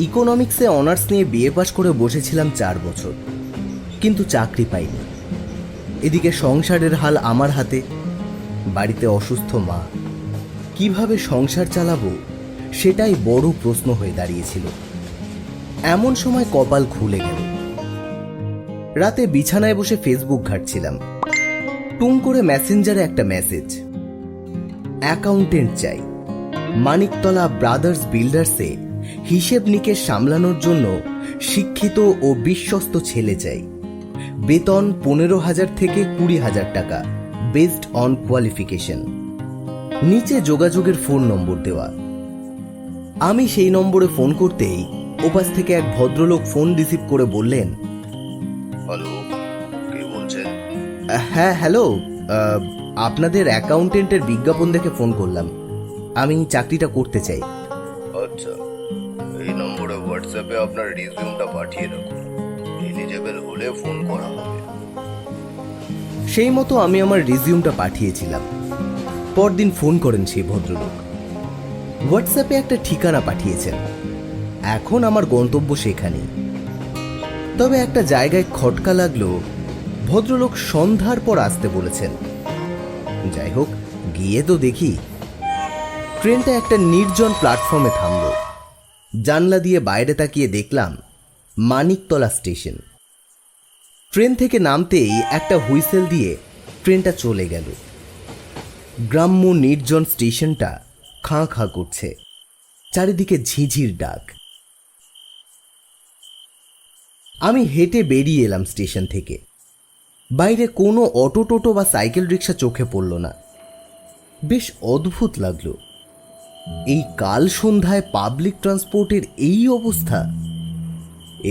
ইকোনমিক্সে অনার্স নিয়ে বিএ পাশ করে বসেছিলাম 4 বছর, কিন্তু চাকরি পাইনি। এদিকে সংসারের হাল আমার হাতে, বাড়িতে অসুস্থ মা, কিভাবে সংসার চালাবো সেটাই বড় প্রশ্ন হয়ে দাঁড়িয়েছিল। এমন সময় কপাল খুলে গেল। রাতে বিছানায় বসে ফেসবুক ঘাঁটছিলাম, টুং করে মেসেঞ্জারে একটা মেসেজ, অ্যাকাউন্টেন্ট চাই, মানিকতলা ব্রাদার্স বিল্ডার্সে হিসেব নিকেশ সামলানোর জন্য শিক্ষিত ও বিশ্বস্ত ছেলে চাই, বেতন 15,000 থেকে 20,000 টাকা, বেসড অন কোয়ালিফিকেশন। নিচে যোগাযোগের ফোন নম্বর দেওয়া। আমি সেই নম্বরে ফোন করতেই ওপাশ থেকে এক ভদ্রলোক ফোন রিসিভ করে বললেন, হ্যালো, কে বলছেন? হ্যাঁ হ্যালো, আপনাদের অ্যাকাউন্টেন্টের বিজ্ঞাপন দেখে ফোন করলাম, আমি চাকরিটা করতে চাই। আচ্ছা, এই নম্বরে হোয়াটসঅ্যাপে আপনার রিজিউমটা পাঠিয়ে রাখুন, এলিজেবল হলে ফোন করা হবে। সেই মতো আমি আমার রিজিউমটা পাঠিয়েছিলাম। পরদিন ফোন করেন সেই ভদ্রলোক। হোয়াটসঅ্যাপে একটা ঠিকানা পাঠিয়েছেন। এখন আমার গন্তব্য সেখানেই। তবে একটা জায়গায় খটকা লাগলো, ভদ্রলোক সন্ধ্যার পর আসতে বলেছেন। যাই হোক, গিয়ে তো দেখি। ট্রেনটা একটা নির্জন প্ল্যাটফর্মে থামল। জানলা দিয়ে বাইরে তাকিয়ে দেখলাম মানিকতলা স্টেশন। ট্রেন থেকে নামতেই একটা হুইসেল দিয়ে ট্রেনটা চলে গেল। গ্রাম্য নির্জন স্টেশনটা খাঁ খাঁ করছে, চারিদিকে ঝিঝির ডাক। আমি হেঁটে বেরিয়ে এলাম স্টেশন থেকে। বাইরে কোনো অটো টোটো বা সাইকেল রিক্সা চোখে পড়ল না। বেশ অদ্ভুত লাগলো, এই কাল সন্ধ্যায় পাবলিক ট্রান্সপোর্টের এই অবস্থা।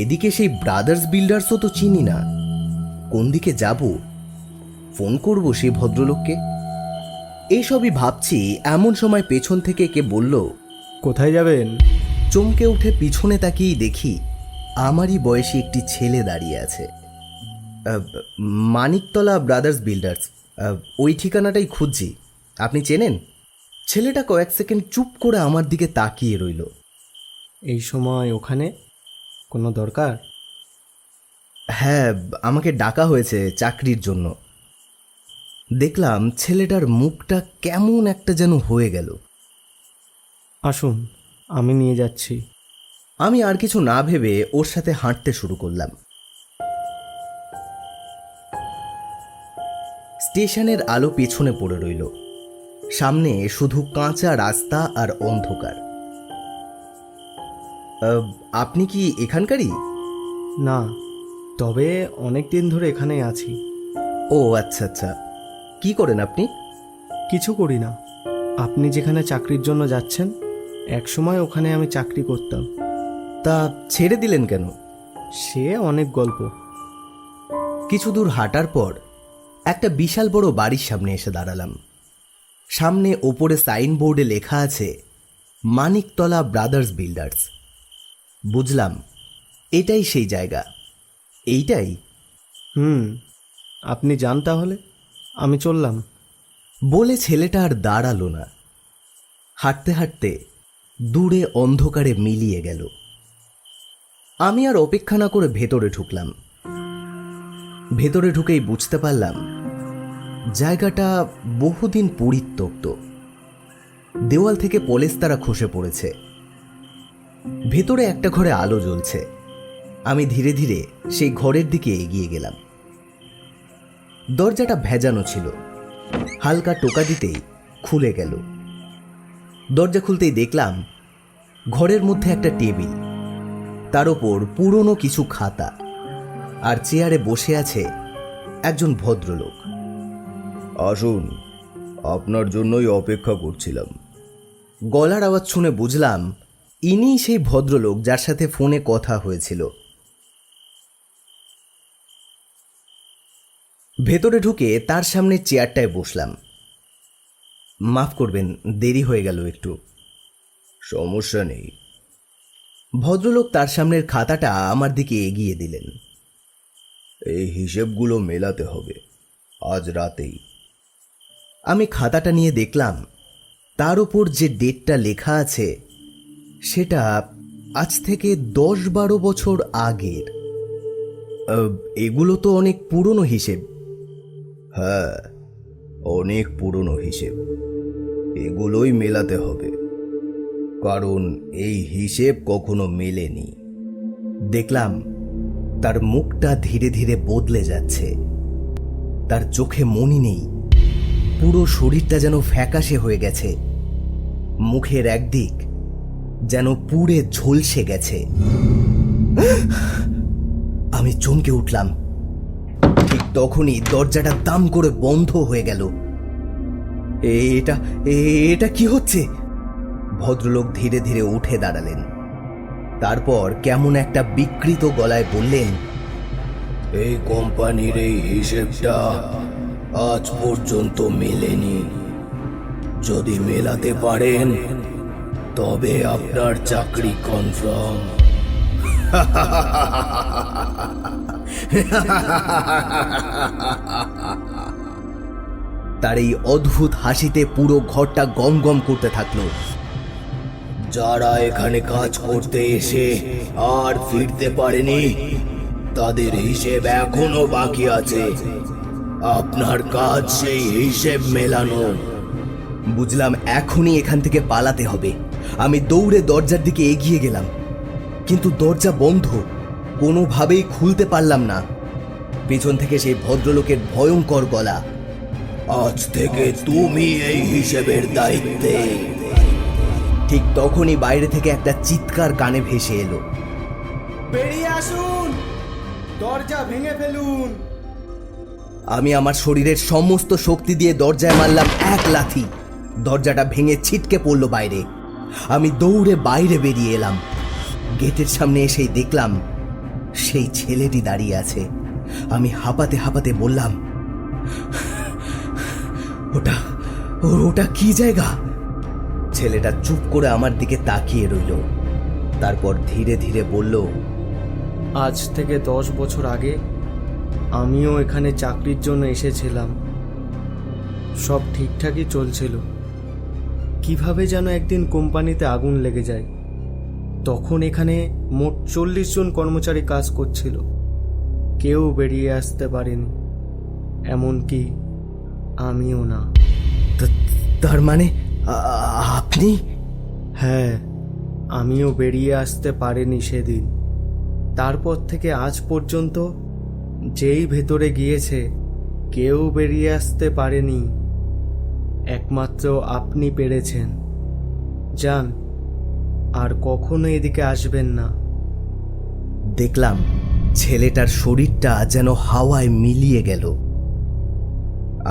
এদিকে সেই ব্রাদার্স বিল্ডার্সও তো চিনি না। কোন দিকে যাব? ফোন করব সেই ভদ্রলোককে? এইসবই ভাবছি, এমন সময় পেছন থেকে কে বলল, কোথায় যাবেন? চমকে উঠে পিছনে তাকিয়েই দেখি আমারই বয়সী একটি ছেলে দাঁড়িয়ে আছে। মানিকতলা ব্রাদার্স বিল্ডার্স, ওই ঠিকানাটাই খুঁজছি, আপনি চেনেন? ছেলেটা কয়েক সেকেন্ড চুপ করে আমার দিকে তাকিয়ে রইল। এই সময় ওখানে কোনো দরকার? হ্যাঁ, আমাকে ডাকা হয়েছে চাকরির জন্য। দেখলাম ছেলেটার মুখটা কেমন একটা যেন হয়ে গেল। আসুন, আমি নিয়ে যাচ্ছি। আমি আর কিছু না ভেবে ওর সাথে হাঁটতে শুরু করলাম। স্টেশনের আলো পেছনে পড়ে রইল। সামনে শুধু কাঁচা রাস্তা আর অন্ধকার। আপনি কি এখানকারই? না, তবে অনেক দিন ধরে এখানেই আছি। ও আচ্ছা আচ্ছা, কি করেন আপনি? কিছু করি না। আপনি যেখানে চাকরির জন্য যাচ্ছেন, একসময় ওখানে আমি চাকরি করতাম। তা ছেড়ে দিলেন কেন? সে অনেক গল্প। কিছু দূর হাঁটার পর একটা বিশাল বড় বাড়ির সামনে এসে দাঁড়ালাম। সামনে ওপরে সাইনবোর্ডে লেখা আছে মানিকতলা ব্রাদার্স বিল্ডার্স। বুঝলাম এটাই সেই জায়গা। এইটাই? আপনি যান তাহলে, আমি চললাম। বলে ছেলেটা আর দাঁড়ালো না। হাঁটতে হাঁটতে দূরে অন্ধকারে মিলিয়ে গেল। আমি আর অপেক্ষা না করে ভেতরে ঢুকলাম। ভেতরে ঢুকেই বুঝতে পারলাম জায়গাটা বহুদিন পরিত্যক্ত। দেওয়াল থেকে পলেস্তারা খসে পড়েছে। ভেতরে একটা ঘরে আলো জ্বলছে। আমি ধীরে ধীরে সেই ঘরের দিকে এগিয়ে গেলাম। দরজাটা ভেজানো ছিল। হালকা টোকা দিতেই খুলে গেল। দরজা খুলতেই দেখলাম ঘরের মধ্যে একটা টেবিল, তার ওপর পুরনো কিছু খাতা, আর চেয়ারে বসে আছে একজন ভদ্রলোক। আসুন, আপনার জন্যই অপেক্ষা করছিলাম। গলার আওয়াজ শুনে বুঝলাম ইনিই সেই ভদ্রলোক যার সাথে ফোনে কথা হয়েছিল। ভেতরে ঢুকে তার সামনে চেয়ারটায় বসলাম। মাফ করবেন, দেরি হয়ে গেল একটু। সমস্যা নেই। ভদ্রলোক তার সামনের খাতাটা আমার দিকে এগিয়ে দিলেন। এই হিসেবগুলো মেলাতে হবে আজ রাতেই। আমি খাতাটা নিয়ে দেখলাম তার উপর যে ডেটটা লেখা আছে সেটা আজ থেকে 10-12 বছর আগের। এগুলো তো অনেক পুরনো হিসেব। হ্যাঁ, অনেক পুরনো হিসেব। এগুলোই মেলাতে হবে, কারণ এই হিসেব কখনো মেলেনি। দেখলাম তার মুখটা ধীরে ধীরে বদলে যাচ্ছে। তার চোখে মনি নেই, পুরো শরীরটা যেন ফ্যাকাশে হয়ে গেছে। মুখের একদিক যেন পুড়ে ঝলসে গেছে। আমি চমকে উঠলাম। ঠিক তখনই দরজাটা দাম করে বন্ধ হয়ে গেল। এটা এটা কি হচ্ছে? ভদ্রলোক ধীরে ধীরে উঠে দাঁড়ালেন। তারপর কেমন একটা বিকৃত গলায় বললেন, এই কোম্পানির এই হিসেবটা আজ পর্যন্ত মেলেনি। যদি মেলাতে পারেন তবে আপনার চাকরি কনফার্ম। তার এই অদ্ভুত হাসিতে পুরো ঘরটা গম গম করতে থাকলো। যারা এখানে কাজ করতে এসে আর ফিরতে পারেনি, তাদের হিসেব এখনো বাকি আছে। আপনার কাজ সেই হিসেব মেলানো। বুঝলাম এখনই এখান থেকে পালাতে হবে। আমি দৌড়ে দরজার দিকে এগিয়ে গেলাম, কিন্তু দরজা বন্ধ, কোনোভাবেই খুলতে পারলাম না। পেছন থেকে সেই ভদ্রলোকের ভয়ঙ্কর গলা, আজ থেকে তুমি এই হিসেবের দায়িত্বে। ঠিক তখনই বাইরে থেকে একটা চিৎকার কানে ভেসে এলো, বেরিয়ে আসুন, দরজা ভেঙে ফেলুন। আমি আমার শরীরের সমস্ত শক্তি দিয়ে দরজায় মারলাম এক লাথি। দরজাটা ভেঙে ছিটকে পড়ল বাইরে। আমি দৌড়ে বাইরে বেরিয়ে এলাম। গেটের সামনে এসেই দেখলাম সেই ছেলেটি দাঁড়িয়ে আছে। আমি হাঁপাতে হাঁপাতে বললাম, ওটা ওটা কি জায়গা? ছেলেটা চুপ করে আমার দিকে তাকিয়ে রইল। তারপর ধীরে ধীরে বলল, আজ থেকে 10 বছর আগে আমিও এখানে চাকরির জন্য এসেছিলাম। সব ঠিকঠাকই চলছিল। কিভাবে যেন একদিন কোম্পানিতে আগুন লেগে যায়। তখন এখানে মোট 40 জন কর্মচারী কাজ করছিল। কেউ বেরিয়ে আসতে পারেনি, এমনকি আমিও না। তার মানে আপনি? হ্যাঁ, আমিও বেরিয়ে আসতে পারিনি সেদিন। তারপর থেকে আজ পর্যন্ত যেই ভেতরে গিয়েছে কেউ বেরিয়ে আসতে পারেনি। একমাত্র আপনি পেরেছেন। যান, আর কখনো এদিকে আসবেন না। দেখলাম ছেলেটার শরীরটা যেন হাওয়ায় মিলিয়ে গেল।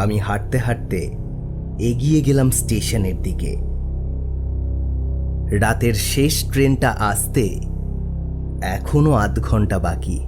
আমি হাঁটতে হাঁটতে এগিয়ে গেলাম স্টেশনের দিকে। রাতের শেষ ট্রেনটা আসতে এখনো আধ ঘন্টা বাকি।